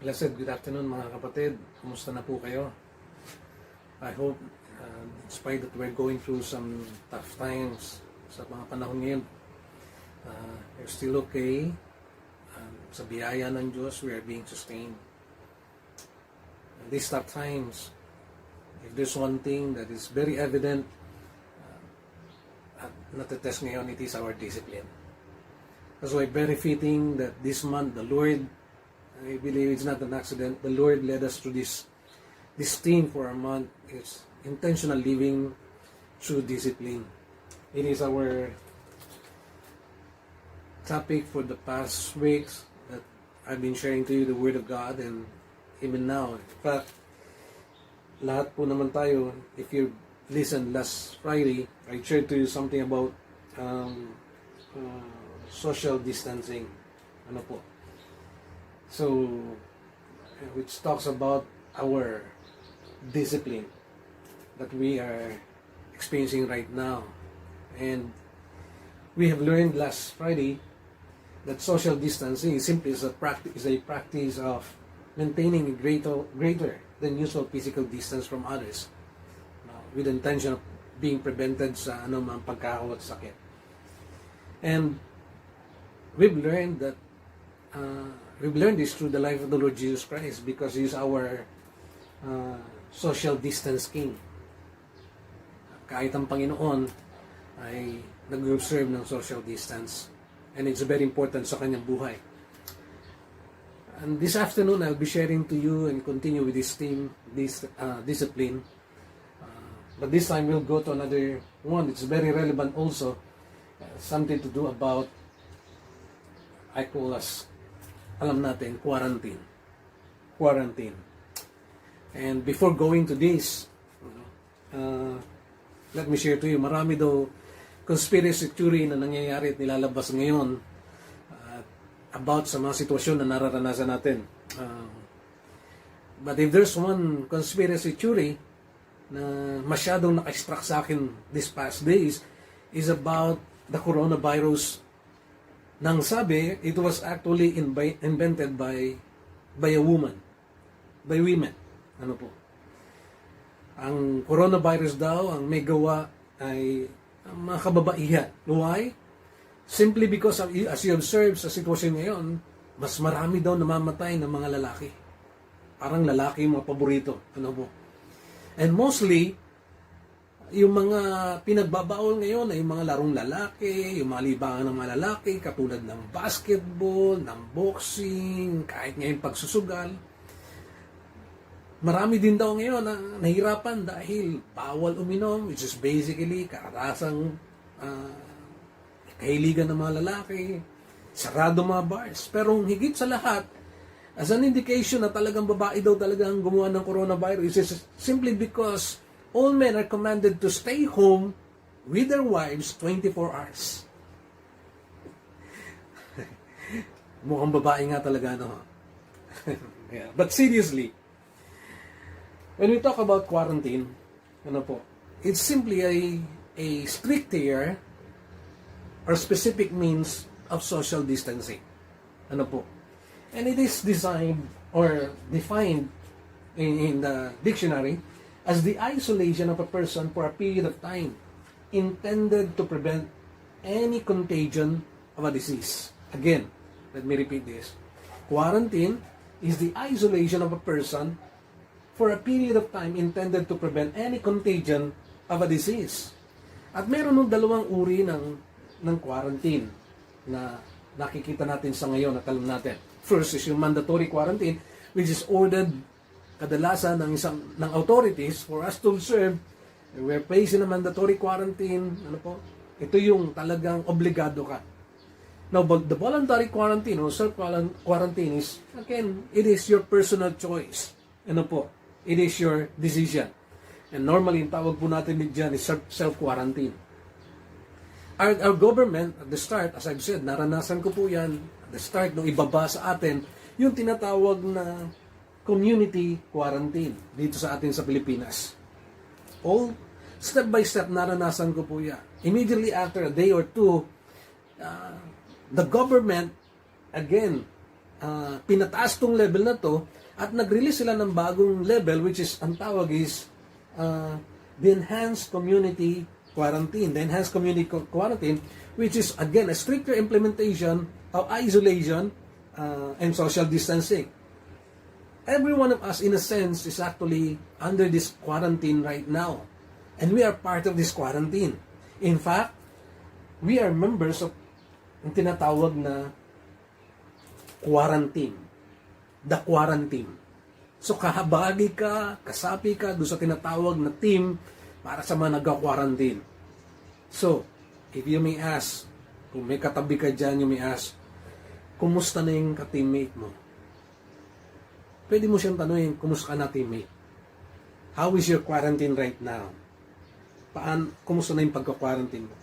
Blessed good afternoon mga kapatid. Kumusta na po kayo? I hope despite that we're going through some tough times sa mga panahon ngayon, you're still okay. Sa biyaya ng Diyos, we are being sustained. In these tough times, if there's one thing that is very evident at natetest ngayon, it is our discipline. That's why very fitting that this month, the Lord, I believe it's not an accident, the Lord led us through this theme for our month. It's intentional living through discipline. It is our topic for the past weeks that I've been sharing to you the Word of God, and even now. In fact, lahat po naman tayo, if you listened last Friday, I shared to you something about social distancing. Ano po? So, which talks about our discipline that we are experiencing right now. And we have learned last Friday that social distancing is simply a practice of maintaining a greater than usual physical distance from others, with the intention of being prevented sa anumang pagkakawat sakit. And we've learned this through the life of the Lord Jesus Christ, because He is our social distance King. Kahit ang Panginoon ay nag-observe ng social distance, and it's very important sa kanyang buhay. And this afternoon, I'll be sharing to you and continue with this theme, this discipline. But this time, we'll go to another one. It's very relevant also. Something to do about, I call us, alam natin, quarantine. And before going to this, let me share to you, marami daw conspiracy theory na nangyayari at nilalabas ngayon about sa mga sitwasyon na nararanasan natin. But if there's one conspiracy theory na masyadong naka-struck sa akin these past days, is about the coronavirus. Nang sabi, it was actually invented by a woman. By women. Ano po? Ang coronavirus daw, ang may gawa ay ang mga kababaihan. Why? Simply because, as you observe sa sitwasyon ngayon, mas marami daw namamatay ng mga lalaki. Parang lalaki yung mga paborito. Ano po? And mostly, yung mga pinagbabawal ngayon ay yung mga larong lalaki, yung mga libangan ng mga lalaki, katulad ng basketball, ng boxing, kahit ngayon pagsusugal. Marami din daw ngayon na nahirapan dahil bawal uminom, which is basically karasang kahiligan ng mga lalaki, sarado mga bars. Pero higit sa lahat, as an indication na talagang babae daw talagang gumawa ng coronavirus, is simply because all men are commanded to stay home with their wives 24 hours. Mukhang babae nga talaga, no? Yeah. But seriously, when we talk about quarantine, ano po, it's simply a stricter or specific means of social distancing. Ano po? And it is designed or defined in the dictionary as the isolation of a person for a period of time intended to prevent any contagion of a disease. Again, let me repeat this. Quarantine is the isolation of a person for a period of time intended to prevent any contagion of a disease. At meron ng dalawang uri ng quarantine na nakikita natin sa ngayon at alam natin. First is yung mandatory quarantine, which is ordered kadalasan ng authorities for us to observe. We're placed in a mandatory quarantine. Ano po? Ito yung talagang obligado ka. Now, the voluntary quarantine or self-quarantine is, again, it is your personal choice. Ano po? It is your decision. And normally, yung tawag po natin dyan is self-quarantine. Our government, at the start, as I've said, naranasan ko po yan, at the start, nung ibaba sa atin, yung tinatawag na community quarantine dito sa atin sa Pilipinas. All step by step naranasan ko po yan. Immediately after a day or two, the government again pinataas tong level na to at nag-release sila ng bagong level which is, ang tawag is the Enhanced Community Quarantine. The Enhanced Community Quarantine, which is again a stricter implementation of isolation and social distancing. Every one of us, in a sense, is actually under this quarantine right now. And we are part of this quarantine. In fact, we are members of ang tinatawag na quarantine. The quarantine. So kahabagi ka, kasapi ka doon sa tinatawag na team para sa mga nagka-quarantine. So, if you may ask, kung may katabi ka dyan, you may ask, kumusta na yung ka-teammate mo? Pwede mo siyang tanungin, kumusta ka na teammate? How is your quarantine right now? Kumusta na yung pagka-quarantine mo?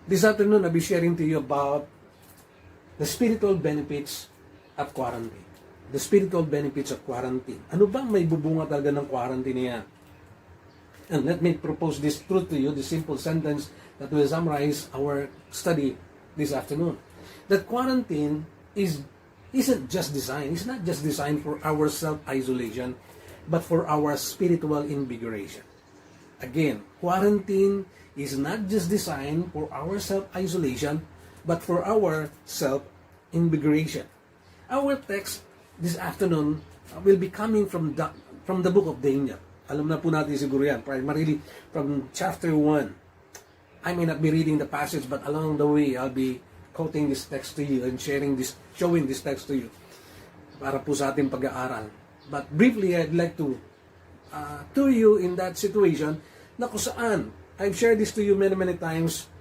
This afternoon, I'll be sharing to you about the spiritual benefits of quarantine. The spiritual benefits of quarantine. Ano bang may bubunga talaga ng quarantine niya? And let me propose this truth to you, this simple sentence that will summarize our study this afternoon. That quarantine isn't just designed, it's not just designed for our self-isolation, but for our spiritual invigoration. Again, quarantine is not just designed for our self-isolation, but for our self-invigoration. Our text this afternoon will be coming from the book of Daniel. Alam na po natin siguro yan, primarily from chapter 1. I may not be reading the passage, but along the way, I'll be quoting this text to you and showing this text to you para po sa ating pag-aaral. But briefly, I'd like to you in that situation na kung saan, I've shared this to you many times,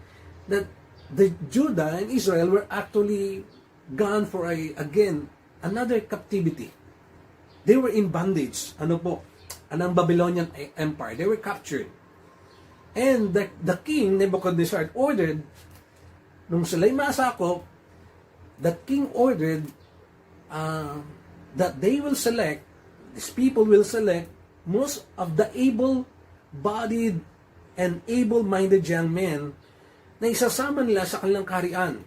that the Judah and Israel were actually gone for another captivity. They were in bondage. Ano po? Anong Babylonian Empire. They were captured. And the king, Nebuchadnezzar, ordered, nung sila'y masakop, that king ordered that they will select, these people will select, most of the able-bodied and able-minded young men na isasama nila sa kanilang kaharian.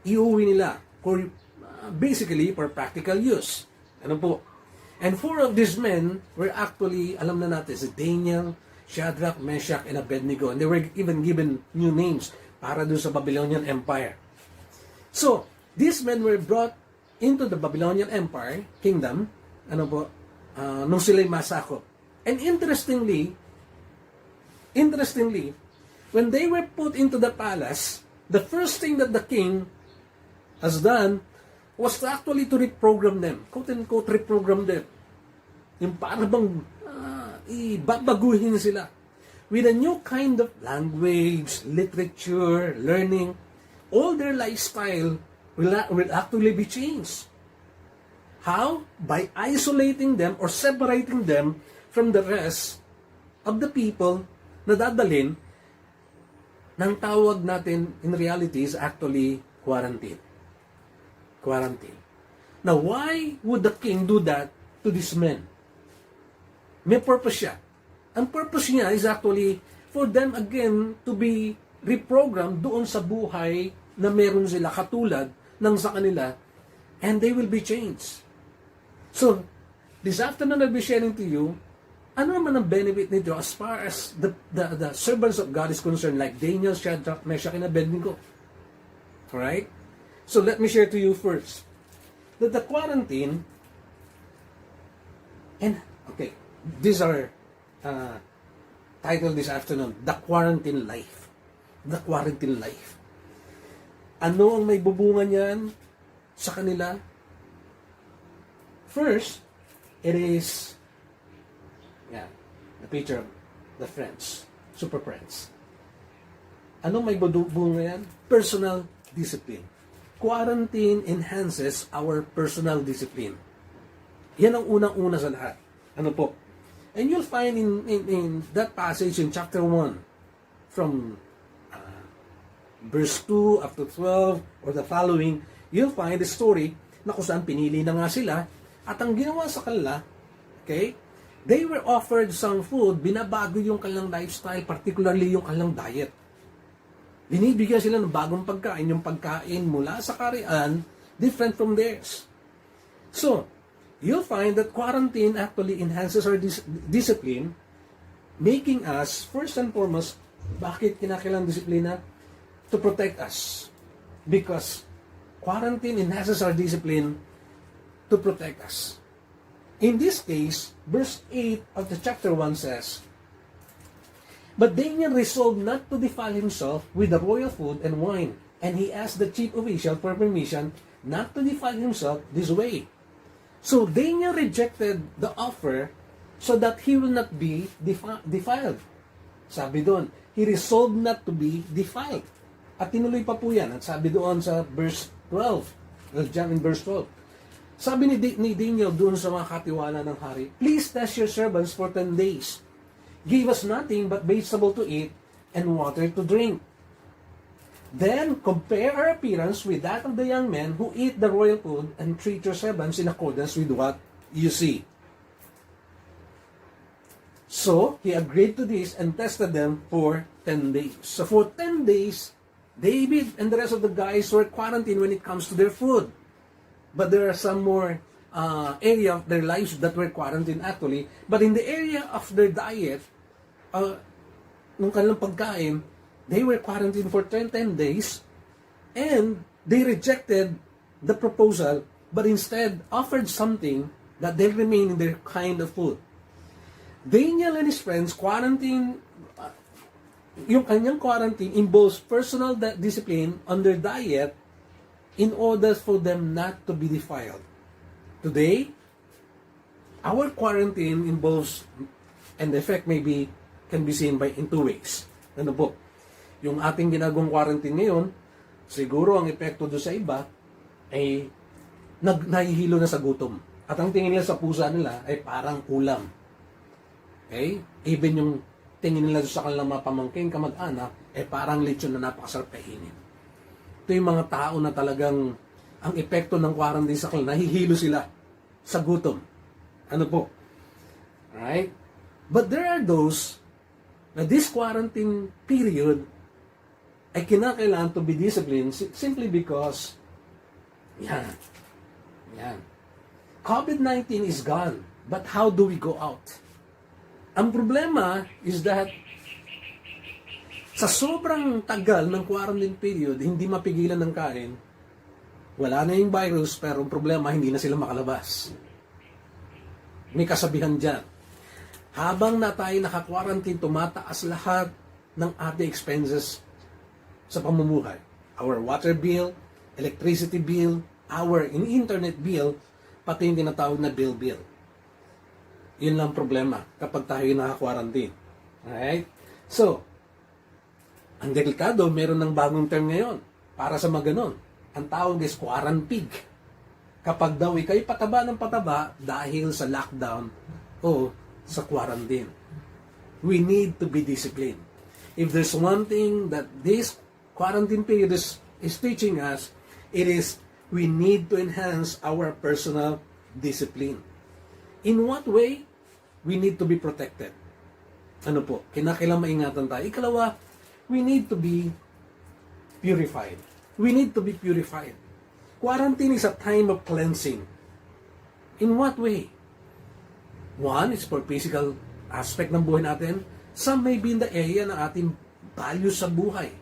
Iuwi nila basically for practical use. Ano po? And 4 of these men were actually, alam na natin, si Daniel, Shadrach, Meshach, and Abednego. And they were even given new names para doon sa Babylonian Empire. So, these men were brought into the Babylonian Empire, kingdom, nung sila'y masakop. And interestingly, when they were put into the palace, the first thing that the king has done was actually to reprogram them. Quote-unquote, reprogram them. Yung para bang ibabaguhin sila with a new kind of language, literature, learning. All their lifestyle will actually be changed. How? By isolating them or separating them from the rest of the people na dadalhin ng tawag natin in reality is actually quarantine. Quarantine. Now, why would the king do that to these men? May purpose siya. Ang purpose niya is actually for them again to be reprogrammed doon sa buhay na meron sila katulad ng sa kanila, and they will be changed. So, this afternoon I'll be sharing to you ano naman ang benefit nito as far as the servants of God is concerned, like Daniel, Shadrach, Meshach, and Abednego. Alright? So let me share to you first that the quarantine, and okay, these are titled this afternoon, The Quarantine Life. The Quarantine Life. Ano ang may bubunga niyan sa kanila? First, it is the picture of the friends, super friends. Ano may bubunga yan? Personal discipline. Quarantine enhances our personal discipline. Yan ang unang-una sa lahat. Ano po? And you'll find in that passage in chapter 1 from verse 2 up to 12 or the following, you'll find the story na kung saan pinili na nga sila at ang ginawa sa kanila, okay, they were offered some food, binabago yung kanilang lifestyle, particularly yung kanilang diet. Binibigyan sila ng bagong pagkain, yung pagkain mula sa kaharian, different from theirs. So, you'll find that quarantine actually enhances our discipline, making us, first and foremost, bakit kinakailangan disiplina? To protect us. Because quarantine enhances our discipline to protect us. In this case, verse 8 of the chapter 1 says, "But Daniel resolved not to defile himself with the royal food and wine, and he asked the chief official for permission not to defile himself this way." So Daniel rejected the offer so that he will not be defiled. Sabi doon, he resolved not to be defiled. At tinuloy pa po yan. At sabi doon sa verse 12, in verse 12, sabi ni Daniel doon sa mga katiwala ng hari, "Please test your servants for 10 days. Give us nothing but vegetable to eat and water to drink. Then compare our appearance with that of the young men who eat the royal food and treat your servants in accordance with what you see." So, he agreed to this and tested them for 10 days. So, for 10 days, David and the rest of the guys were quarantined when it comes to their food. But there are some more area of their lives that were quarantined actually. But in the area of their diet, nung kanilang pagkain, they were quarantined for 10 days and they rejected the proposal but instead offered something that they'll remain in their kind of food. Daniel and his friends yung kanyang quarantine involves personal discipline on their diet in order for them not to be defiled. Today, our quarantine involves, and the effect can be seen in two ways. Ano po? Yung ating ginagawang quarantine ngayon, siguro ang epekto doon sa iba ay nahihilo na sa gutom. At ang tingin nila sa pusa nila ay parang ulam. Okay? Even yung tingin nila sa kanilang mga pamangkin, kamag-anak, parang lechon na napakasarap kainin. Ito yung mga tao na talagang ang epekto ng quarantine sa kanila, nahihilo sila sa gutom. Ano po? Alright? But there are those na this quarantine period ay kinakailangan to be disciplined simply because yan. COVID-19 is gone, but how do we go out? Ang problema is that sa sobrang tagal ng quarantine period, hindi mapigilan ng kain, wala na yung virus, pero ang problema, hindi na sila makalabas. May kasabihan dyan. Habang na tayo naka-quarantine, tumataas lahat ng ating expenses sa pamumuhay. Our water bill, electricity bill, our internet bill, pati yung tinatawag na bill. Yun lang problema kapag tayo naka-quarantine. Alright? So, ang delikado, meron ng bagong term ngayon para sa mga ganon. Ang tawag is quarantine. Kapag daw ikay pataba ng pataba dahil sa lockdown o sa quarantine. We need to be disciplined. If there's one thing that this quarantine period is teaching us, it is we need to enhance our personal discipline. In what way? We need to be protected. Ano po? Kinakailangan maingatan tayo. Ikalawa, we need to be purified. We need to be purified. Quarantine is a time of cleansing. In what way? One is for physical aspect ng buhay natin. Some may be in the area ng ating values sa buhay.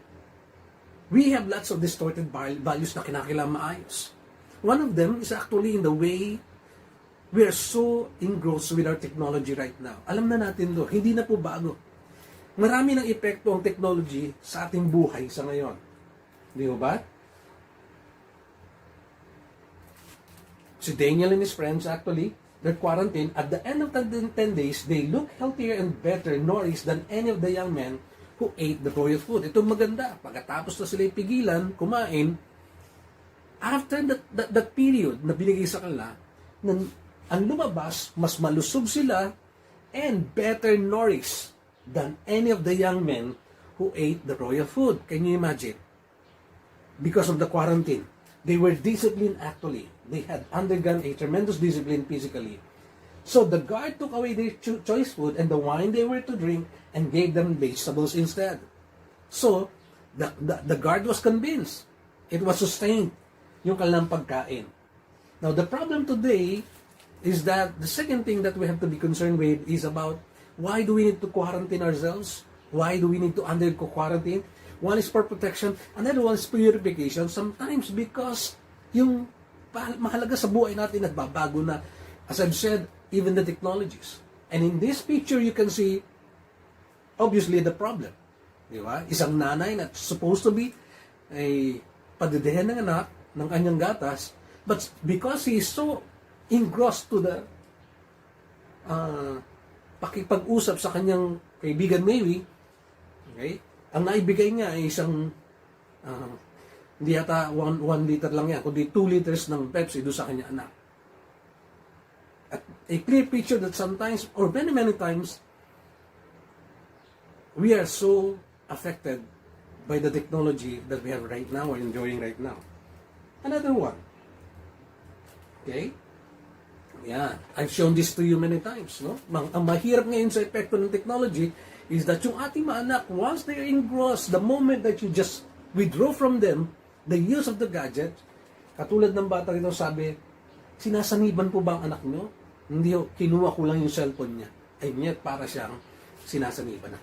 We have lots of distorted values na kinakailangan maayos. One of them is actually in the way we are so engrossed with our technology right now. Alam na natin do, hindi na po bago. Marami ng epekto ang technology sa ating buhay sa ngayon. Di ba? Si Daniel and his friends actually, they're quarantined. At the end of the 10 days, they look healthier and better nourished than any of the young men who ate the royal food. Ito maganda. Pagkatapos na sila pigilan, kumain, after that period na binigay sa kanila, ang lumabas, mas malusog sila and better nourished than any of the young men who ate the royal food. Can you imagine? Because of the quarantine. They were disciplined actually. They had undergone a tremendous discipline physically. So the guard took away their choice food and the wine they were to drink and gave them vegetables instead. So the guard was convinced. It was sustained. yung kanilang pagkain. Now, the problem today is that the second thing that we have to be concerned with is about why do we need to quarantine ourselves? Why do we need to undergo quarantine? One is for protection, another one is purification. Sometimes because yung mahalaga sa buhay natin nagbabago na, as I've said, even the technologies. And in this picture, you can see, obviously, the problem. Di ba? Isang nanay na supposed to be ay padidehan ng anak ng kanyang gatas, but because he is so engrossed to the pakipag-usap sa kanyang kaibigan Mary, okay, ang naibigay niya ay isang hindi yata 1 liter lang yan, kundi 2 liters ng Pepsi doon sa kanyang anak. At a clear picture that sometimes, or many, many times, we are so affected by the technology that we have right now or enjoying right now. Another one. Okay? Yeah, I've shown this to you many times. No? Ang mahirap ngayon sa epekto ng technology is that yung ating mga anak, once they're engrossed, the moment that you just withdraw from them the use of the gadget, katulad ng bata rito sabi, sinasaniban po ba ang anak nyo? Hindi, kinuha ko lang yung cellphone niya. Ay niya, para siyang sinasaniban na.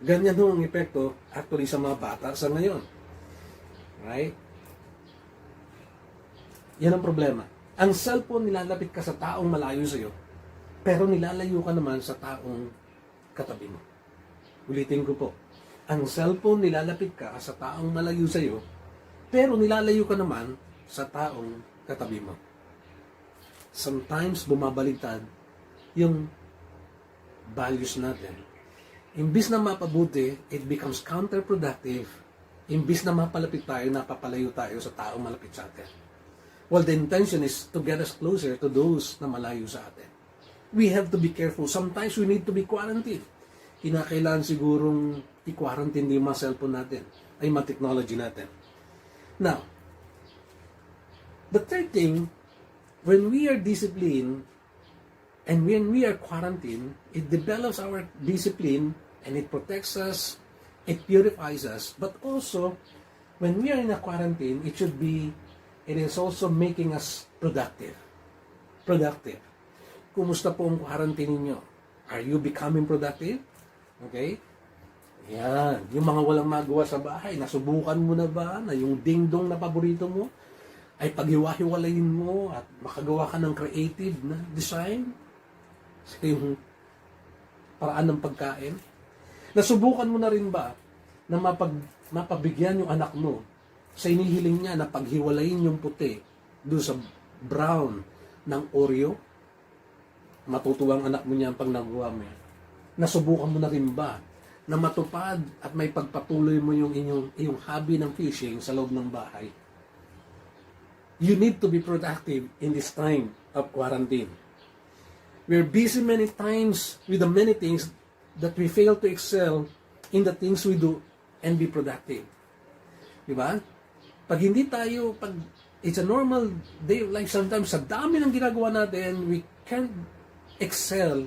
Ganyan ho ang epekto actually sa mga bata sa ngayon. Right? Yan ang problema. Ang cellphone, nilalapit ka sa taong malayo sa'yo, pero nilalayo ka naman sa taong katabi mo. Ulitin ko po. Ang cellphone, nilalapit ka sa taong malayo sa'yo, pero nilalayo ka naman sa taong katabi mo. Sometimes, bumabaliktad yung values natin. Imbis na mapabuti, it becomes counterproductive. Imbis na mapalapit tayo, napapalayo tayo sa taong malapit sa atin. Well, the intention is to get us closer to those na malayo sa atin. We have to be careful. Sometimes we need to be quarantined. Kinakailangan sigurong i-quarantine din yung mga cellphone natin, ay mga technology natin. Now, the third thing, when we are disciplined, and when we are quarantined, it develops our discipline and it protects us, it purifies us. But also, when we are in a quarantine, it is also making us productive. Productive. Kumusta po ang quarantine ninyo? Are you becoming productive? Okay? Yan. Yung mga walang magawa sa bahay, nasubukan mo na ba na yung ding-dong na paborito mo ay paghiwa-hiwalayin mo at makagawa ka ng creative na design? Sa yung paraan ng pagkain. Nasubukan mo na rin ba na mapabigyan yung anak mo sa inihiling niya na paghiwalayin yung puti doon sa brown ng Oreo? Matutuwang anak mo niya pag nagawa mo yan. Nasubukan mo na rin ba na matupad at may pagpatuloy mo yung iyong hobby ng fishing sa loob ng bahay? You need to be productive in this time of quarantine. We're busy many times with the many things that we fail to excel in the things we do and be productive. Diba? Pag it's a normal day of life, sometimes sa dami ng ginagawa natin, we can't excel.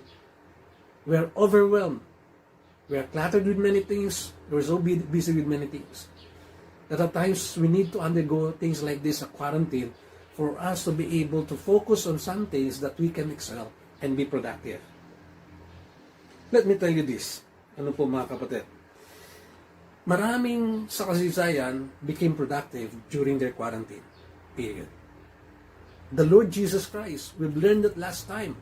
We're overwhelmed. We're cluttered with many things. We're so busy with many things. That at times, we need to undergo things like this, a quarantine, for us to be able to focus on some things that we can excel and be productive. Let me tell you this. Ano po mga kapatid? Maraming sa kasaysayan became productive during their quarantine period. The Lord Jesus Christ, we've learned that last time.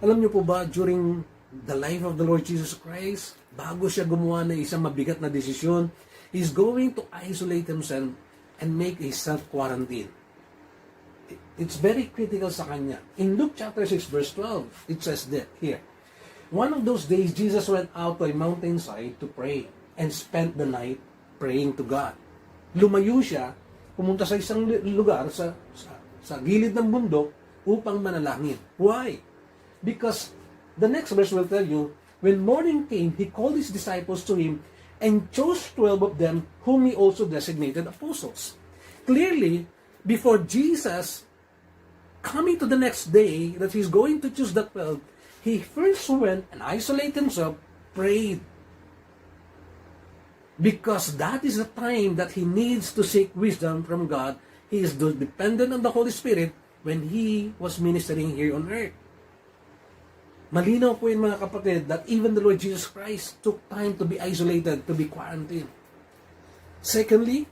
Alam niyo po ba, during the life of the Lord Jesus Christ, bago siya gumawa ng isang mabigat na desisyon, He's going to isolate Himself and make a self-quarantine. It's very critical sa Kanya. In Luke chapter 6 verse 12, it says that here, one of those days, Jesus went out to a mountainside to pray and spent the night praying to God. Lumayo siya, pumunta sa isang lugar sa gilid ng bundok upang manalangin. Why? Because the next verse will tell you, when morning came, He called His disciples to Him and chose 12 of them whom He also designated apostles. Clearly, before Jesus coming to the next day that He's going to choose the 12, He first went and isolated Himself, prayed. Because that is the time that he needs to seek wisdom from God. He is dependent on the Holy Spirit when he was ministering here on earth. Malinaw po yun mga kapatid that even the Lord Jesus Christ took time to be isolated, to be quarantined. Secondly,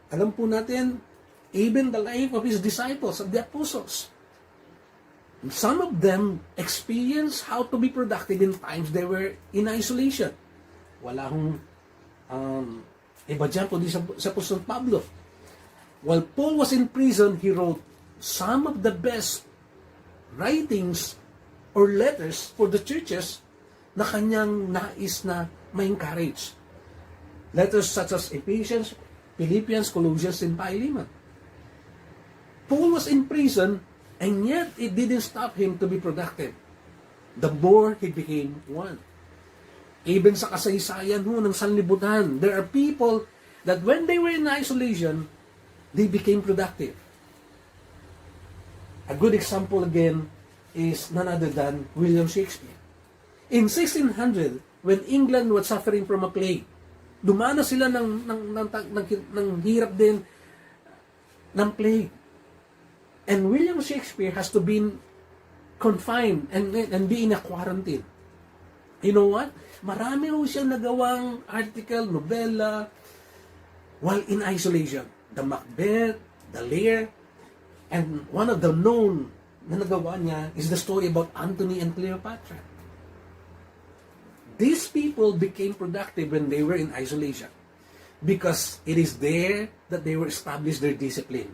alam po natin, even the life of his disciples, of the apostles, some of them experienced how to be productive in times they were in isolation. Wala hong iba dyan po sa Apostol Pablo. While Paul was in prison, he wrote some of the best writings or letters for the churches na kanyang nais na ma-encourage. Letters such as Ephesians, Philippians, Colossians, and Philemon. Paul was in prison, and yet it didn't stop him to be productive. The more he became one. Even sa kasaysayan ng sanlibutan, there are people that when they were in isolation, they became productive. A good example again is none other than William Shakespeare. In 1600, when England was suffering from a plague, dumana sila ng hirap din ng plague. And William Shakespeare has to be confined and be in a quarantine. You know what? Marami ho siyang nagawang article, nobela, while in isolation. The Macbeth, the Lear, and one of the known na nagawa niya is the story about Antony and Cleopatra. These people became productive when they were in isolation because it is there that they will establish their discipline.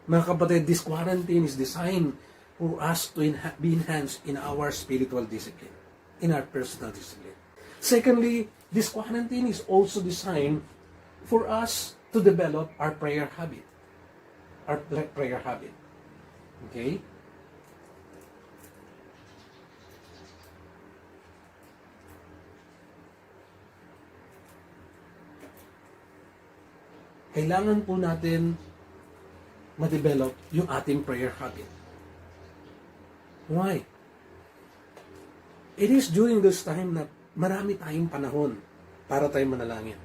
Mga kapatid, this quarantine is designed for us to be enhanced in our spiritual discipline, in our personal discipline. Secondly, this quarantine is also designed for us to develop our prayer habit. Our prayer habit. Okay? Kailangan po natin ma-develop yung ating prayer habit. Why? It is during this time na marami tayong panahon para tayong manalangin.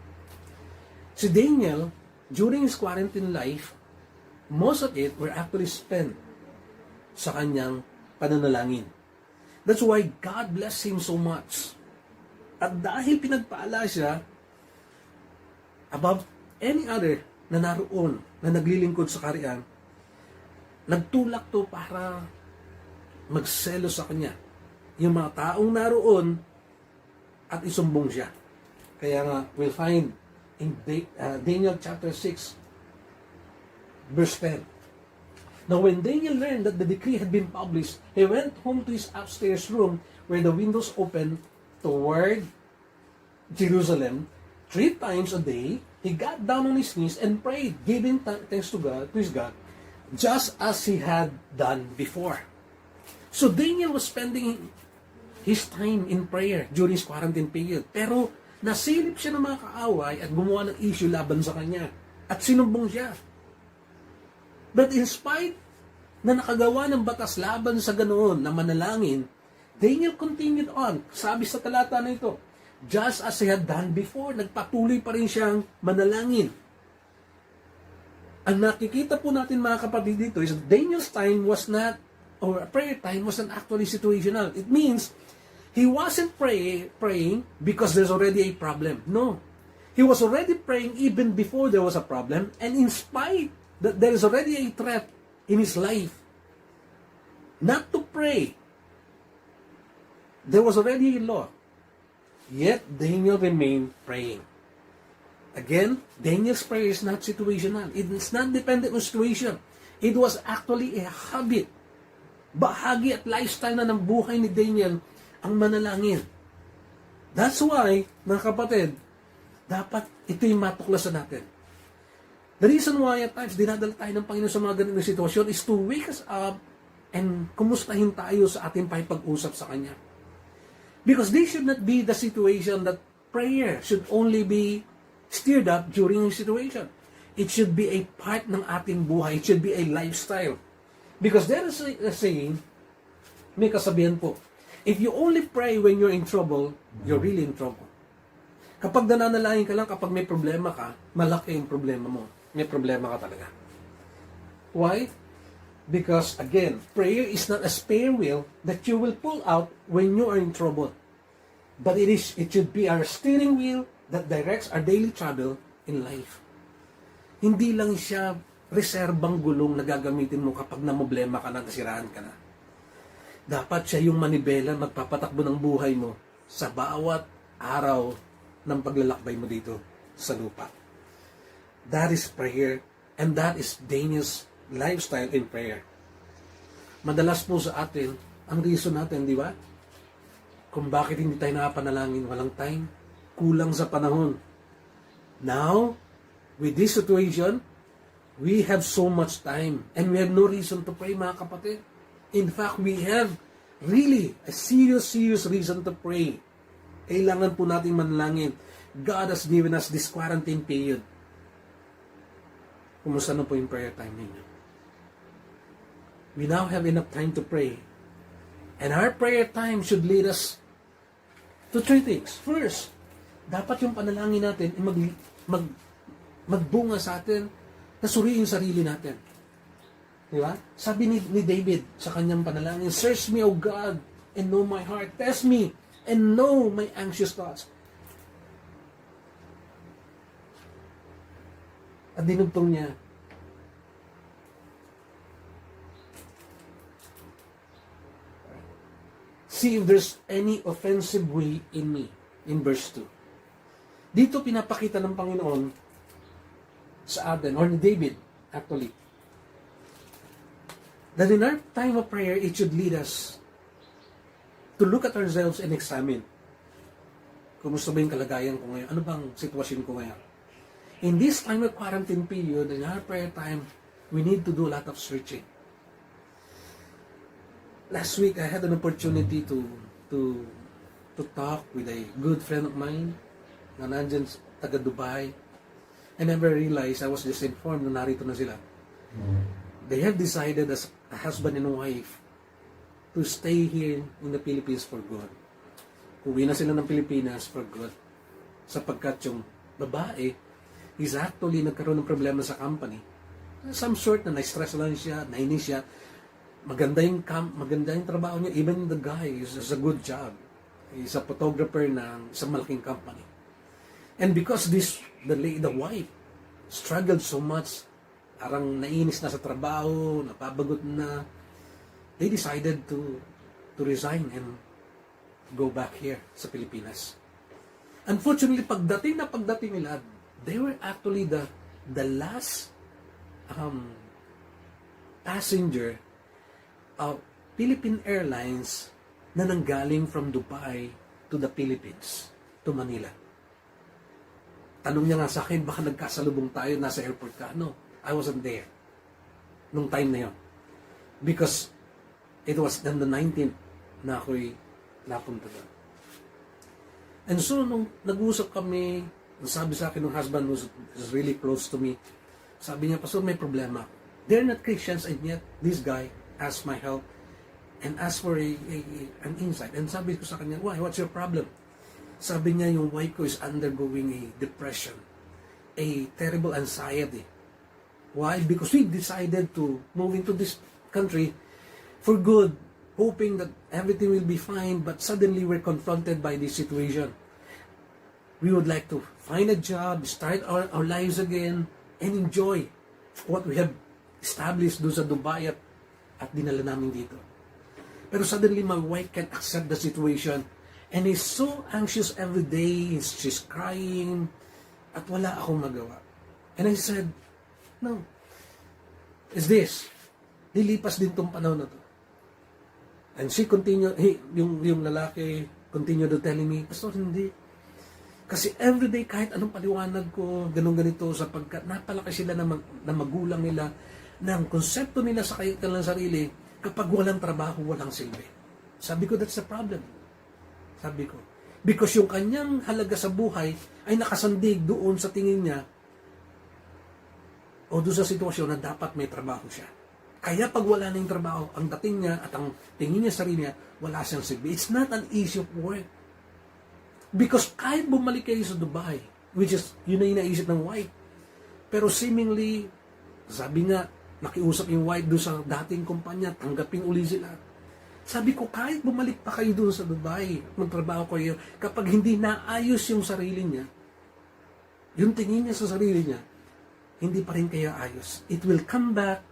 Si Daniel, during his quarantine life, most of it were actually spent sa kanyang pananalangin. That's why God blessed him so much. At dahil pinagpaala siya above any other na naroon, na naglilingkod sa kaharian, nagtulak to para magselo sa kanya yung mga taong naroon at isumbong siya. Kaya nga, we'll find in Daniel chapter 6, verse 10. Now when Daniel learned that the decree had been published, he went home to his upstairs room where the windows opened toward Jerusalem. 3 times a day, he got down on his knees and prayed, giving thanks to his God, just as he had done before. So Daniel was spending his time in prayer during his quarantine period. Pero nasilip siya ng mga kaaway at gumawa ng issue laban sa kanya. At sinumbong siya. But in spite na nakagawa ng batas laban sa ganoon na manalangin, Daniel continued on. Sabi sa talata na ito, just as he had done before, nagpatuloy pa rin siyang manalangin. Ang nakikita po natin mga kapatid dito is Daniel's time was not, or prayer time was not actually situational. It means, he wasn't praying because there's already a problem. No. He was already praying even before there was a problem, and in spite that there is already a threat in his life not to pray, there was already a law. Yet, Daniel remained praying. Again, Daniel's prayer is not situational. It is not dependent on situation. It was actually a habit. Bahagi at lifestyle na ng buhay ni Daniel ang manalangin. That's why, mga kapatid, dapat ito yung matuklasan natin. The reason why at times dinadala tayo ng Panginoon sa mga ganitong sitwasyon is to wake us up and kumustahin tayo sa ating pakipag-usap sa Kanya. Because this should not be the situation that prayer should only be stirred up during a situation. It should be a part ng ating buhay. It should be a lifestyle. Because there is a saying, may kasabihan po, if you only pray when you're in trouble, you're really in trouble. Kapag nananalangin ka lang, kapag may problema ka, malaki yung problema mo. May problema ka talaga. Why? Because, again, prayer is not a spare wheel that you will pull out when you are in trouble. But it should be our steering wheel that directs our daily travel in life. Hindi lang siya reserbang gulong na gagamitin mo kapag namoblema ka na, nasiraan ka na. Dapat siya yung manibela, magpapatakbo ng buhay mo sa bawat araw ng paglalakbay mo dito sa lupa. That is prayer, and that is Daniel's lifestyle in prayer. Madalas po sa atin, ang reason natin, di ba? Kung bakit hindi tayo nakapanalangin, walang time, kulang sa panahon. Now, with this situation, we have so much time, and we have no reason to pray, mga kapatid. In fact, we have really a serious reason to pray. Kailangan po natin manalangin. God has given us this quarantine period. Kumusta na po yung prayer time ninyo? We now have enough time to pray. And our prayer time should lead us to 3 things. First, dapat yung panalangin natin magbunga sa atin na suriin sarili natin. Di ba? Sabi ni David sa kanyang panalangin, "Search me, O God, and know my heart. Test me, and know my anxious thoughts." At dinugtong niya, "See if there's any offensive way in me." In verse 2. Dito pinapakita ng Panginoon sa atin, or ni David, actually, that in our time of prayer, it should lead us to look at ourselves and examine. Kumusta ba yung kalagayan ko ngayon? Ano bang sitwasyon ko ngayon? In this time of quarantine period, in our prayer time, we need to do a lot of searching. Last week, I had an opportunity to talk with a good friend of mine na nandyan taga Dubai. I never realized, I was just informed na narito na sila. They have decided as a husband and wife to stay here in the Philippines for good. Uwi na sila ng Pilipinas for good. Sapagkat yung babae is actually nagkaroon ng problema sa company. Some sort na na-stress lang siya, nainis siya. Maganda yung trabaho niya. Even the guy is a good job. He's a photographer ng isang malaking company. And because the wife struggled so much, parang nainis na sa trabaho, napabagot na, they decided to resign and go back here sa Pilipinas. Unfortunately, pagdating nila, they were actually the last passenger of Philippine Airlines na nanggaling from Dubai to the Philippines, to Manila. Tanong niya nga sa akin, baka nagkasalubong tayo, nasa airport ka. No, I wasn't there nung time na yon. Because it was on the 19th na ako'y napunta doon. And so, nung nag-usap kami, sabi sa akin ng husband who's really close to me, sabi niya, "Pastor, may problema. They're not Christians, and yet this guy asked my help and asked for an insight." And sabi ko sa kanya, "Why? What's your problem?" Sabi niya, yung wife ko is undergoing a depression, a terrible anxiety. Why? Because we decided to move into this country for good, hoping that everything will be fine, but suddenly we're confronted by this situation. We would like to find a job, start our lives again, and enjoy what we have established doon sa Dubai at dinala namin dito. Pero suddenly my wife can't accept the situation and is so anxious every day. She's crying at wala akong magawa. And I said, "No. Is this? Lilipas din tong panahon na to." And she continued, yung lalaki continued to telling me, "Pastor, hindi. Kasi everyday kahit anong paliwanag ko, ganito sapagkat napalaki sila na magulang nila, ng konsepto nila sa kanilang sarili, kapag walang trabaho, walang silbi." Sabi ko, "That's the problem." Sabi ko. Because yung kanyang halaga sa buhay ay nakasandig doon sa tingin niya o doon sa sitwasyon na dapat may trabaho siya. Kaya pag wala na yung trabaho, ang dating niya at ang tingin niya sa sarili niya, wala siyang silbi. It's not an issue of work. Because kahit bumalik kayo sa Dubai, which is, yun na inaisip ng wife. Pero seemingly, sabi nga, nakiusap yung wife doon sa dating kumpanya, tanggapin uli sila. Sabi ko, kahit bumalik pa kayo doon sa Dubai, magtrabaho kayo, kapag hindi naayos yung sarili niya, yung tingin niya sa sarili niya, hindi pa rin kayo ayos. It will come back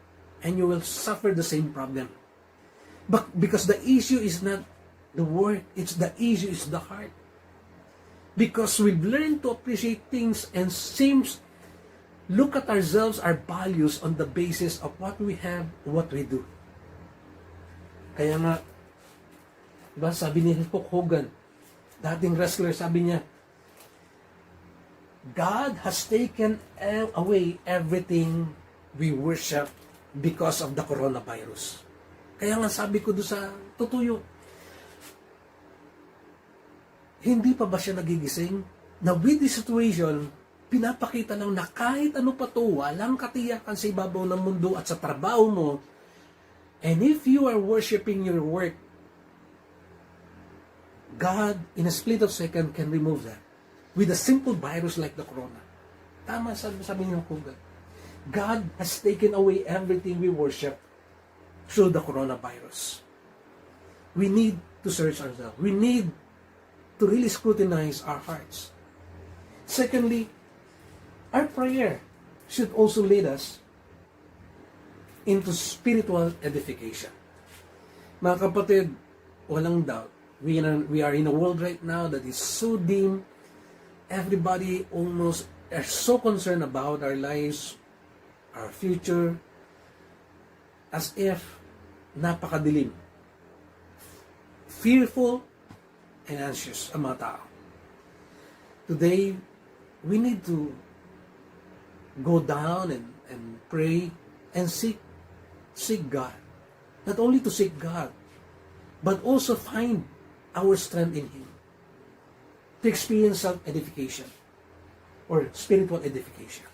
and you will suffer the same problem. But because the issue is not the work, it's the issue is the heart. Because we've learned to appreciate things and look at ourselves, our values on the basis of what we have, what we do. Kaya nga, diba, sabi ni Hulk Hogan, dating wrestler, sabi niya, God has taken away everything we worship because of the coronavirus. Kaya nga sabi ko doon sa tutuyo, hindi pa ba siya nagigising? Na with this situation, pinapakita lang na kahit ano pa to, walang katiyakan sa ibabaw ng mundo at sa trabaho mo, and if you are worshiping your work, God, in a split of second, can remove that. With a simple virus like the corona. Tama, sabi niyo ko, God has taken away everything we worship through the coronavirus. We need to search ourselves. We need to really scrutinize our hearts. Secondly, our prayer should also lead us into spiritual edification. Mga kapatid, walang doubt, we are in a world right now that is so dim. Everybody almost are so concerned about our lives, our future, as if napakadilim. Fearful and anxious ang mga tao. Today, we need to go down and pray and seek God. Not only to seek God, but also find our strength in Him. To experience self-edification or spiritual edification.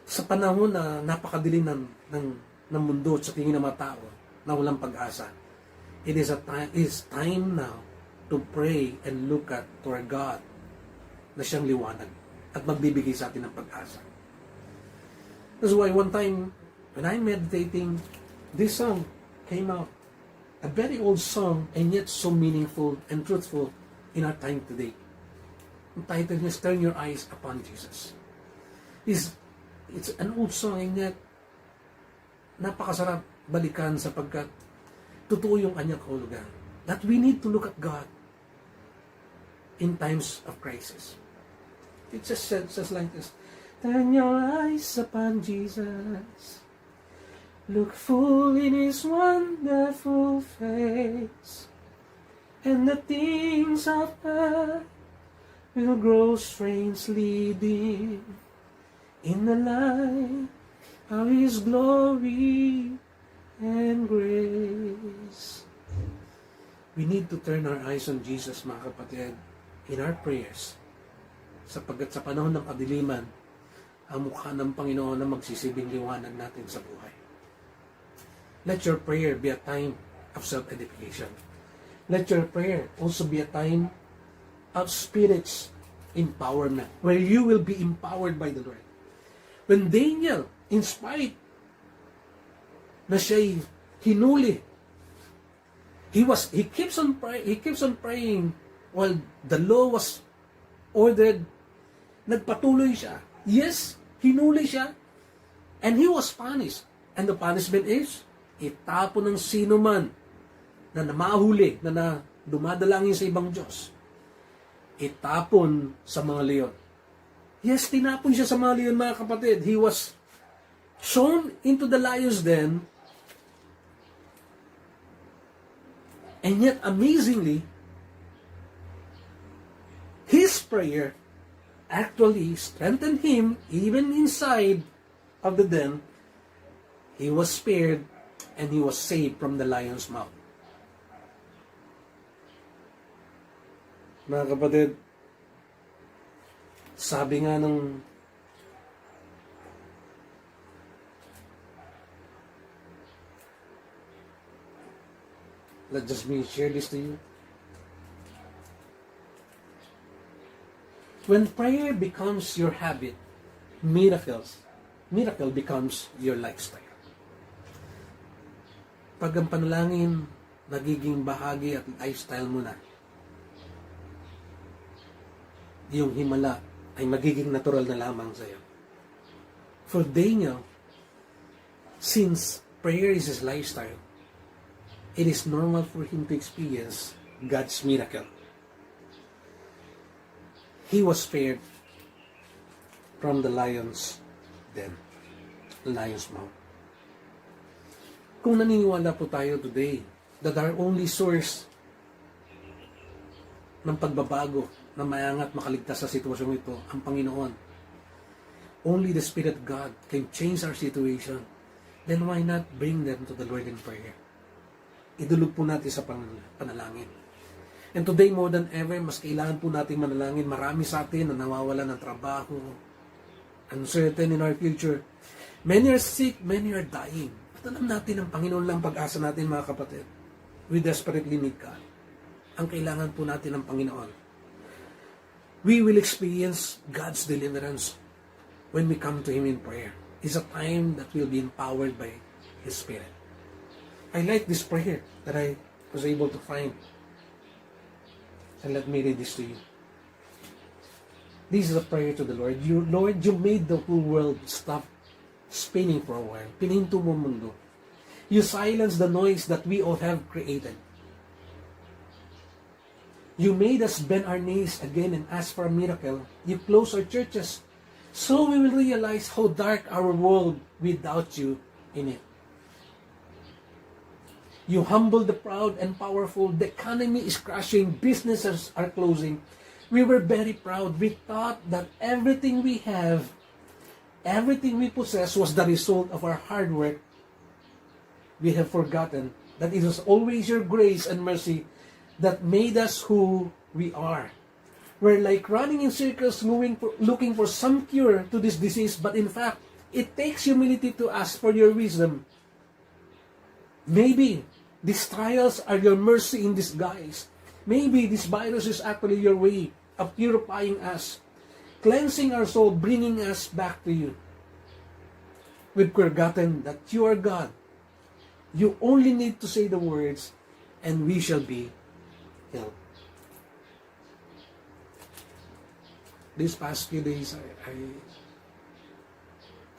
Sa panahon na napakadilim ng mundo at sa tingin ng mga tao na walang pag-asa, it is time now to pray and look at to our God na siyang liwanag at magbibigay sa atin ng pag-asa. That's why one time, when I'm meditating, this song came out. A very old song and yet so meaningful and truthful in our time today. Ang title niya is Turn Your Eyes Upon Jesus. It's an old song and yet napakasarap balikan sapagkat totoo yung kanyang kahulugan. That we need to look at God in times of crisis. It just says like this, turn your eyes upon Jesus. Look full in His wonderful face. And the things of earth will grow strangely dim in the light of His glory and grace. We need to turn our eyes on Jesus, mga kapatid, in our prayers. Sapagkat sa panahon ng kadiliman, ang mukha ng Panginoon na magsisibing liwanag natin sa buhay. Let your prayer be a time of self-edification. Let your prayer also be a time of Spirit's empowerment, where you will be empowered by the Lord. When Daniel, in spite na siya'y hinuli, he keeps on praying while the law was ordered. Nagpatuloy siya. Yes, hinuli siya, and he was punished. And the punishment is, itapon ng sino man na namahuli, na dumadalangin sa ibang Diyos, itapon sa mga leon. Yes, tinapon siya sa mga leon, mga kapatid. He was thrown into the lion's den, and yet, amazingly, his prayer actually strengthened him even inside of the den. He was spared and he was saved from the lion's mouth. Mga kapatid, sabi nga ng let just me share this to you. When prayer becomes your habit, miracle becomes your lifestyle. Pag ang panalangin nagiging bahagi at lifestyle mo na, yung himala ay magiging natural na lamang sa iyo. For Daniel, since prayer is his lifestyle, it is normal for him to experience God's miracle. He was spared from the lion's den, lion's mouth. Kung naniniwala po tayo today that our only source ng pagbabago na mayangat makaligtas sa sitwasyong ito ang Panginoon, only the Spirit of God can change our situation, then why not bring them to the Lord in prayer? Idulog po natin sa panalangin. And today more than ever, mas kailangan po natin manalangin. Marami sa atin na nawawalan ng trabaho, uncertain in our future. Many are sick, many are dying. At alam natin ang Panginoon lang pag-asa natin, mga kapatid. We desperately need God. Ang kailangan po natin ng Panginoon. We will experience God's deliverance when we come to Him in prayer. It's a time that will be empowered by His Spirit. I like this prayer that I was able to find. And let me read this to you. This is a prayer to the Lord. Lord, you made the whole world stop spinning for a while. Pininto mo mundo. You silenced the noise that we all have created. You made us bend our knees again and ask for a miracle. You closed our churches so we will realize how dark our world without you in it. You humbled the proud and powerful. The economy is crashing. Businesses are closing. We were very proud. We thought that everything we have, everything we possess was the result of our hard work. We have forgotten that it was always your grace and mercy that made us who we are. We're like running in circles, looking for some cure to this disease, but in fact, it takes humility to ask for your wisdom. Maybe these trials are your mercy in disguise. Maybe this virus is actually your way of purifying us, cleansing our soul, bringing us back to you. We've forgotten that you are God. You only need to say the words, and we shall be healed. These past few days,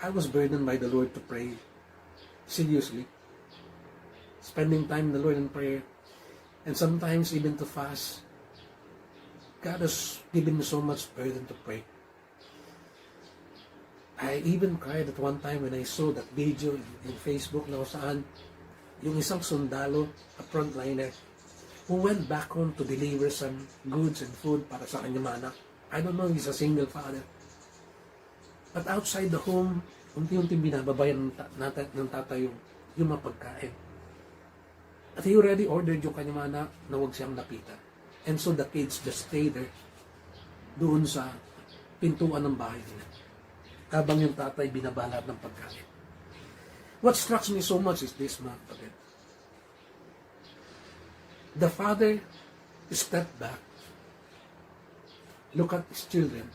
I was burdened by the Lord to pray seriously. Spending time with the Lord in prayer, and sometimes even to fast. God has given me so much burden to pray. I even cried at one time when I saw that video in Facebook na saan yung isang sundalo, a frontliner, who went back home to deliver some goods and food para sa kanyang mga anak. I don't know, he's a single father. But outside the home, unti-unti binababayan ng tatay yung mapagkain. At he already ordered yung kanyang mga anak na huwag siyang lapitan. And so the kids just stay there doon sa pintuan ng bahay nila. Habang yung tatay binabalot ng pagkain. What struck me so much is this, mga kapatid. The father stepped back, looked at his children,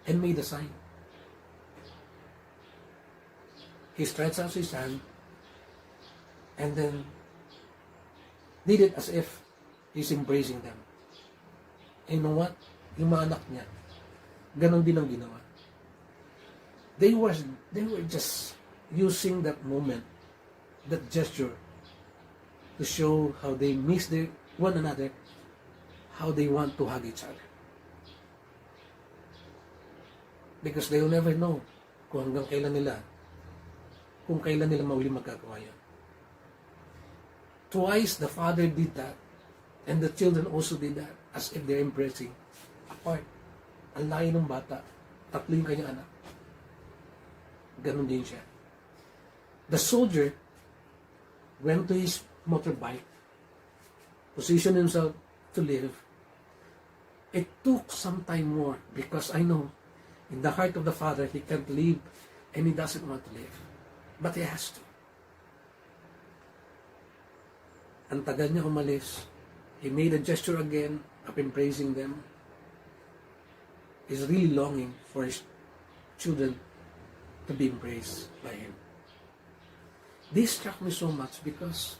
and made a sign. He stretched out his hand, and then did it as if he's embracing them. And you know what? Yung mga anak niya, ganon din ang ginawa. They were just using that moment, that gesture, to show how they miss one another, how they want to hug each other. Because they will never know kung kailan nila mauli magkagawa yun. Twice the father did that, and the children also did that, as if they're embracing apart. Ang layo ng bata, tatlo yung kanyang anak. Ganon din siya. The soldier went to his motorbike, positioned himself to live. It took some time more because I know in the heart of the father he can't live and he doesn't want to live. But he has to. Ang tagal niya umalis. He made a gesture again of embracing them. is really longing for his children to be embraced by him. This struck me so much because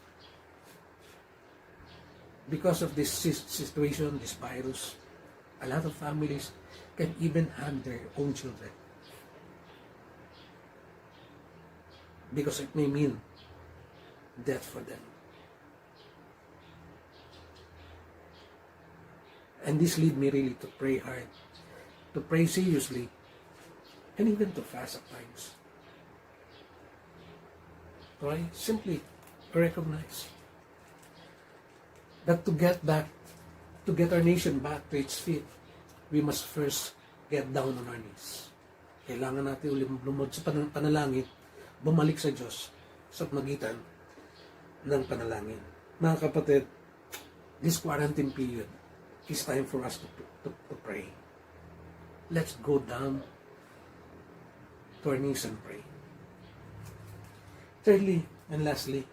of this situation, this virus, a lot of families can even have their own children. Because it may mean death for them. And this lead me really to pray hard, to pray seriously, and even to fast at times. Right? Simply recognize that to get our nation back to its feet, we must first get down on our knees. Kailangan natin ulit lumod sa panalangin, bumalik sa Diyos sa magitan ng panalangin. Mga kapatid, this quarantine period is time for us to pray. Let's go down to our knees and pray. Thirdly and lastly,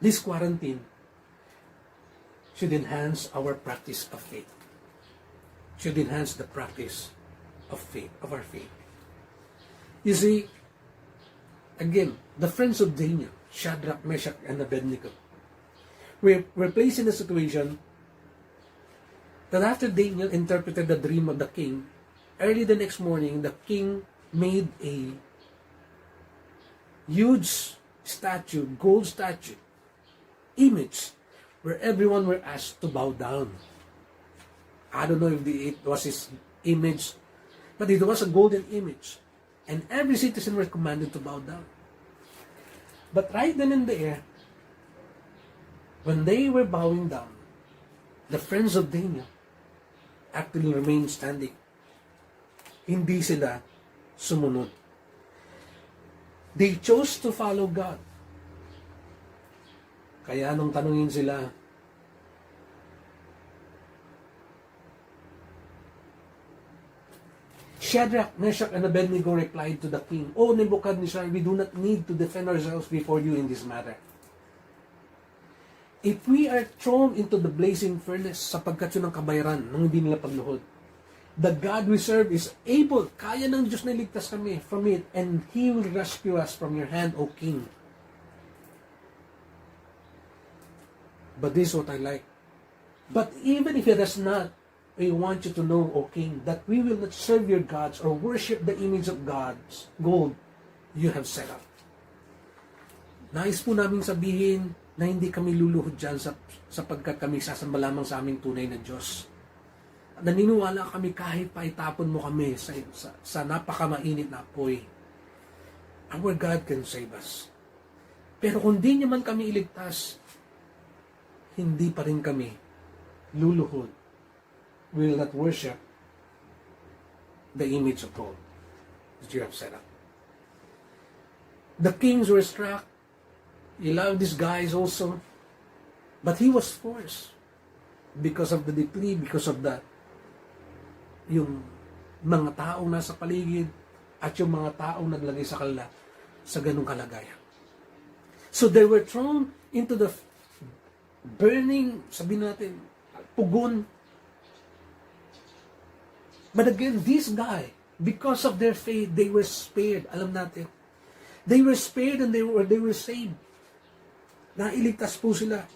this quarantine should enhance our practice of faith. Should enhance the practice of faith, of our faith. You see, again, the friends of Daniel, Shadrach, Meshach, and Abednego, were placed in a situation that after Daniel interpreted the dream of the king, early the next morning, the king made a huge statue, gold statue, image, where everyone were asked to bow down. I don't know if it was his image, but it was a golden image. And every citizen was commanded to bow down. But right then and there, when they were bowing down, the friends of Daniel actually remained standing. Hindi sila sumunod. They chose to follow God. Kaya nung tanungin sila, Shadrach, Meshach, and Abednego replied to the king, "O Nebuchadnezzar, we do not need to defend ourselves before you in this matter. If we are thrown into the blazing furnace, sapagkat yun ang kabayaran ng hindi nila pagluhod, the God we serve is able, kaya ng Diyos na iligtas kami from it, and He will rescue us from your hand, O King. But this is what I like. But even if it does not, we want you to know, O King, that we will not serve your gods or worship the image of God's gold you have set up." Nais po namin sabihin na hindi kami luluhod dyan sapagkat kami sasamba lamang sa aming tunay na Diyos. Naniniwala kami kahit pa itapon mo kami sa napakamainit na apoy. Our God can save us. Pero kung di niya man kami iligtas, hindi pa rin kami luluhod. We will not worship the image of gold that you have set up. The kings were struck. He loved these guys also. But he was forced because of the decree, because of yung mga taong nasa paligid at yung mga taong naglagay sa kanila sa ganung kalagayan. So they were thrown into the burning, sabihin natin, pugon. But again, this guy, because of their faith, they were spared. Alam natin. They were spared and they were saved. Nailigtas po sila.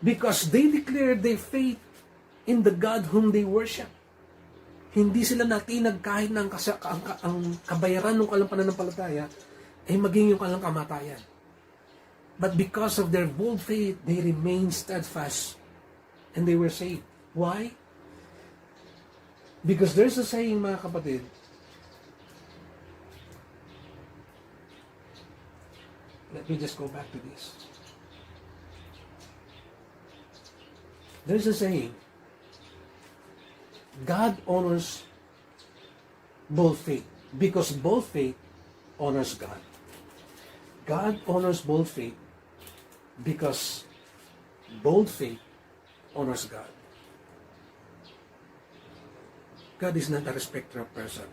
Because they declared their faith in the God whom they worship. Hindi sila natinag kahit na ang kabayaran ng kalang pananampalataya ay maging yung kalang kamatayan. But because of their bold faith, they remained steadfast and they were saved. Why? Because there's a saying, mga kapatid, let me just go back to this. There's a saying, God honors bold faith because bold faith honors God. God honors bold faith because bold faith honors God. God is not a respecter of person,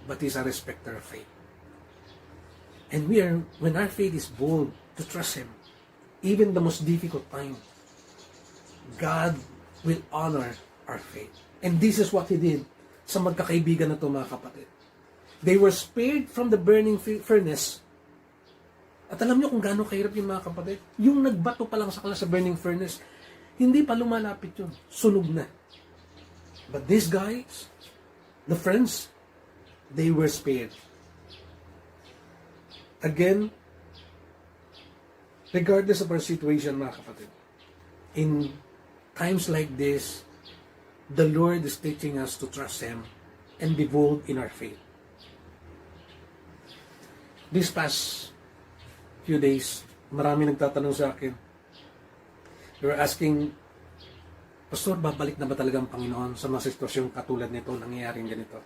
but He's a respecter of faith. And when our faith is bold to trust Him, even the most difficult time, God will honor our faith. And this is what He did sa magkakaibigan na ito, mga kapatid. They were spared from the burning furnace. At alam niyo kung gaano kahirap yung mga kapatid? Yung nagbato pa lang sa kanila sa burning furnace, hindi pa lumalapit yun. Sunog na. But these guys, the friends, they were spared. Again, regardless of our situation, mga kapatid, in times like this, the Lord is teaching us to trust Him and be bold in our faith. This past few days, marami nagtatanong sa akin. They were asking, Pastor, babalik na ba talaga ang Panginoon sa mga sitwasyong katulad nito, nangyayaring ganito?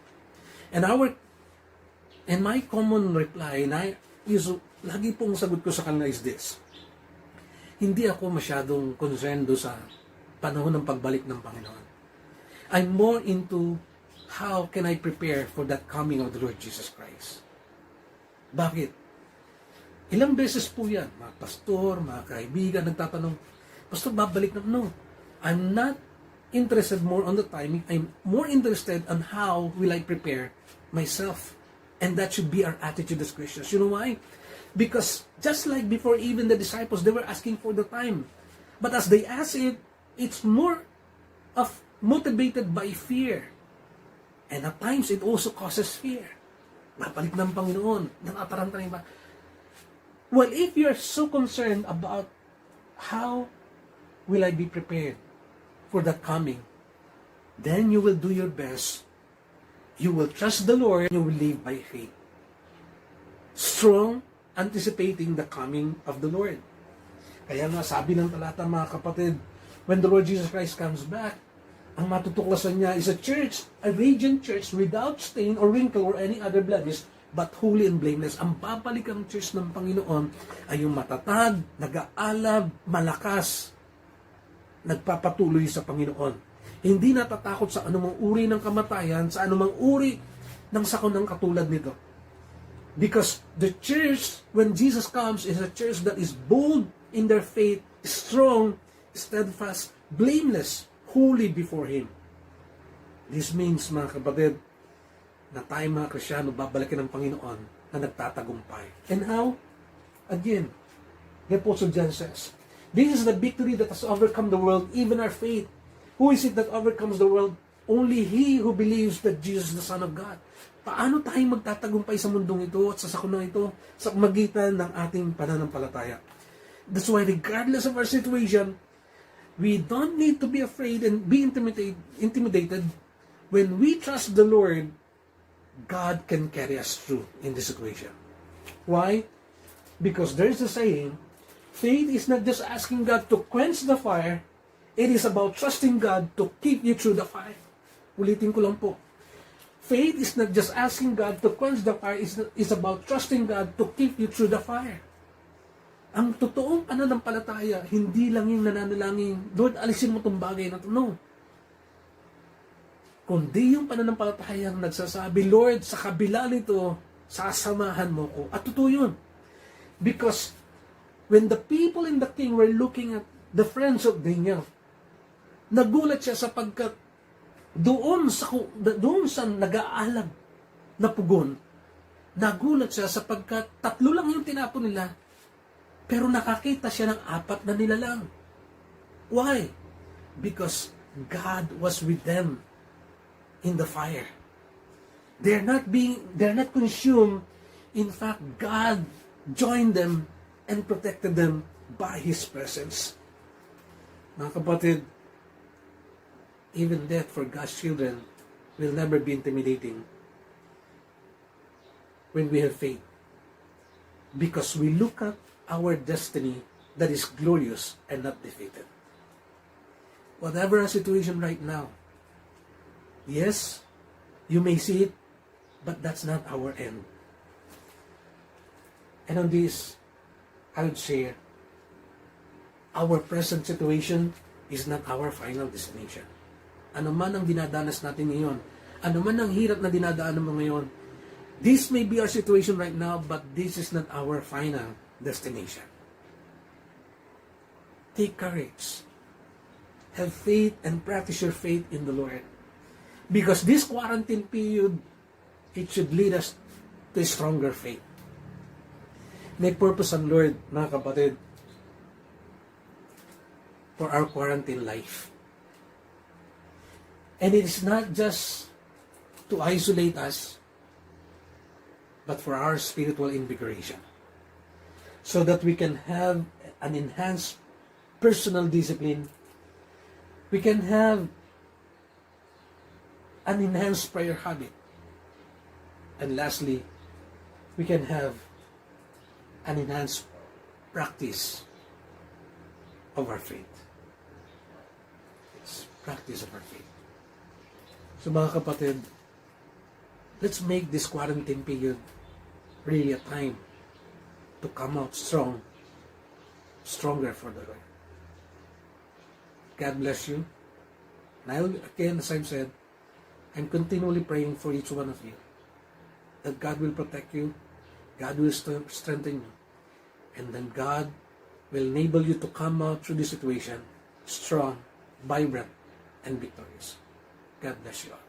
And my common reply, lagi pong sagot ko sa kanila is this: hindi ako masyadong concerned sa panahon ng pagbalik ng Panginoon. I'm more into how can I prepare for that coming of the Lord Jesus Christ. Bakit? Ilang beses po yan, mga pastor, mga kaibigan, nagtatanong, Pastor, babalik na? No. I'm not interested more on the timing. I'm more interested on how will I prepare myself. And that should be our attitude as Christians. You know why? Because just like before, even the disciples, they were asking for the time. But as they ask it, it's more of motivated by fear. And at times, it also causes fear. Babalik ng Panginoon. Natataranta rin ba? Well, if you're so concerned about how will I be prepared for that coming, then you will do your best. You will trust the Lord. You will live by faith. Strong, anticipating the coming of the Lord. Kaya nga sabi ng talata, mga kapatid, when the Lord Jesus Christ comes back, ang matutuklasan niya is a church, a radiant church without stain or wrinkle or any other blemish, but holy and blameless. Ang babalik ang church ng Panginoon ay yung matatag, nag-aalab, malakas, nagpapatuloy sa Panginoon. Hindi natatakot sa anumang uri ng kamatayan, sa anumang uri ng sakon ng katulad nito. Because the church, when Jesus comes, is a church that is bold in their faith, strong, steadfast, blameless, holy before Him. This means, mga kapatid, na tayo mga Kristyano, babalikin ng Panginoon na nagtatagumpay. And how? Again, the Apostle John says, this is the victory that has overcome the world, even our faith. Who is it that overcomes the world? Only he who believes that Jesus is the Son of God. Paano tayo magtatagumpay sa mundong ito at sa sakunang ito sa magitan ng ating pananampalataya? That's why regardless of our situation, we don't need to be afraid and be intimidated. When we trust the Lord, God can carry us through in this situation. Why? Because there is a saying, faith is not just asking God to quench the fire, it is about trusting God to keep you through the fire. Ulitin ko lang po. Faith is not just asking God to quench the fire, it's about trusting God to keep you through the fire. Ang totoong pananampalataya, hindi lang yung nananalangin, Lord, alisin mo itong bagay na ito. No. Kundi yung pananampalatayang nagsasabi, Lord, sa kabila nito, sasamahan mo ko. At totoo yun. Because when the people in the king were looking at the friends of Daniel, nagulat siya sapagkat doon sa nag-aalag na pugon, nagulat siya sapagkat 3 lang yung tinapon nila, pero nakakita siya ng 4 na nilalang. Why? Because God was with them in the fire. They're not consumed. In fact, God joined them and protected them by His presence. Mga kapatid, even death for God's children will never be intimidating when we have faith. Because we look at our destiny that is glorious and not defeated. Whatever our situation right now, yes, you may see it, but that's not our end. And on this, I would share, our present situation is not our final destination. Ano man ang dinadanas natin ngayon, ano man ang hirap na dinadaanan mo ngayon, this may be our situation right now, but this is not our final destination. Take courage. Have faith and practice your faith in the Lord. Because this quarantine period, it should lead us to a stronger faith. May purpose ang Lord, mga kapatid, for our quarantine life. And it is not just to isolate us, but for our spiritual invigoration. So that we can have an enhanced personal discipline. We can have an enhanced prayer habit. And lastly, we can have an enhanced practice of our faith. It's practice of our faith. So mga kapatid, let's make this quarantine period really a time to come out stronger for the Lord. God bless you. And again, as I've said, I'm continually praying for each one of you, that God will protect you, God will strengthen you, and then God will enable you to come out through this situation strong, vibrant, and victorious. God bless you all.